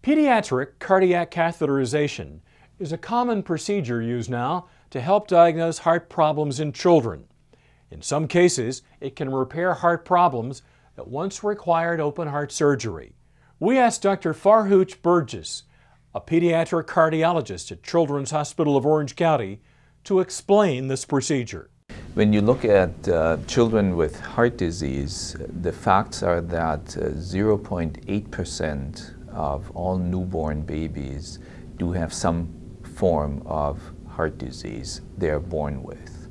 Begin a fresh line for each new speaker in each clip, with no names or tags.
Pediatric cardiac catheterization is a common procedure used now to help diagnose heart problems in children. In some cases, it can repair heart problems that once required open heart surgery. We asked Dr. Farhooch Berdjis, a pediatric cardiologist at Children's Hospital of Orange County, to explain this procedure.
When you look at children with heart disease, the facts are that 0.8% of all newborn babies do have some form of heart disease they are born with.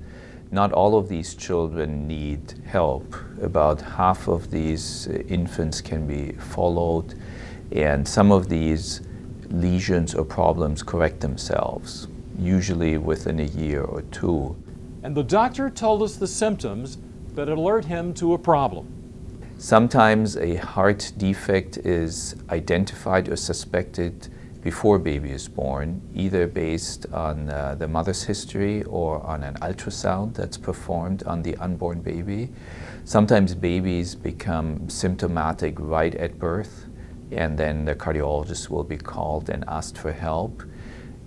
Not all of these children need help. About half of these infants can be followed, and some of these lesions or problems correct themselves, usually within a year or two.
And the doctor told us the symptoms that alert him to a problem.
Sometimes a heart defect is identified or suspected before baby is born, either based on the mother's history or on an ultrasound that's performed on the unborn baby. Sometimes babies become symptomatic right at birth, and then the cardiologist will be called and asked for help.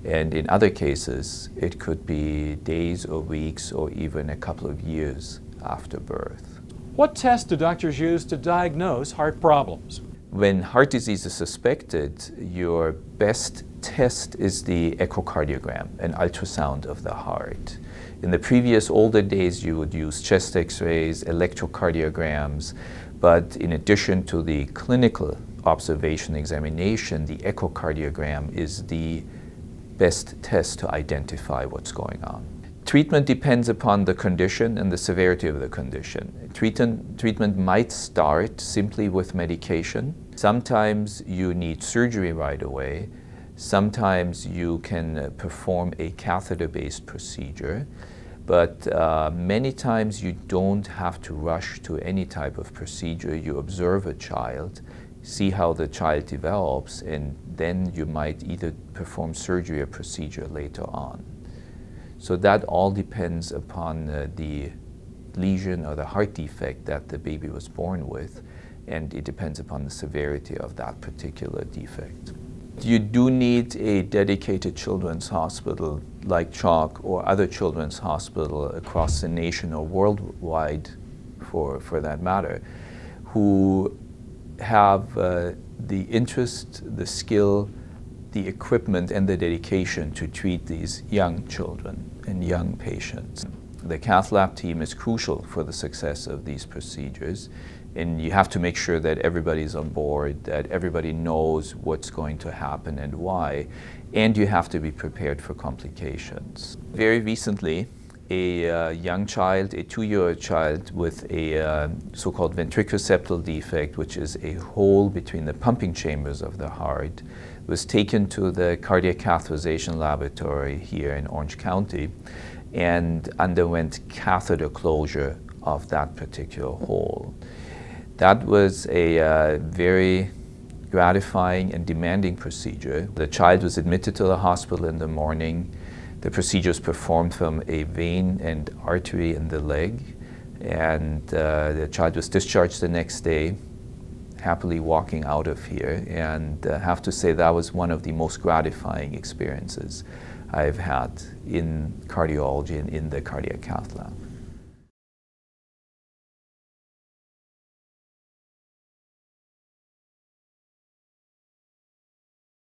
And in other cases, it could be days or weeks or even a couple of years after birth.
What tests do doctors use to diagnose heart problems?
When heart disease is suspected, your best test is the echocardiogram, an ultrasound of the heart. In the previous older days, you would use chest x-rays, electrocardiograms, but in addition to the clinical observation examination, the echocardiogram is the best test to identify what's going on. Treatment depends upon the condition and the severity of the condition. Treatment might start simply with medication. Sometimes you need surgery right away. Sometimes you can perform a catheter-based procedure. But many times you don't have to rush to any type of procedure. You observe a child, see how the child develops, and then you might either perform surgery or procedure later on. So that all depends upon the lesion or the heart defect that the baby was born with, and it depends upon the severity of that particular defect. You do need a dedicated children's hospital like CHOC or other children's hospital across the nation or worldwide for that matter, who have the interest, the skill, the equipment and the dedication to treat these young children and young patients. The cath lab team is crucial for the success of these procedures, and you have to make sure that everybody's on board, that everybody knows what's going to happen and why, and you have to be prepared for complications. Very recently, a young child, a 2-year-old child with a so-called ventriculoceptal defect, which is a hole between the pumping chambers of the heart, was taken to the cardiac catheterization laboratory here in Orange County and underwent catheter closure of that particular hole. That was a very gratifying and demanding procedure. The child was admitted to the hospital in the morning. The procedure was performed from a vein and artery in the leg, and the child was discharged the next day, happily walking out of here, and I have to say that was one of the most gratifying experiences I've had in cardiology and in the cardiac cath lab.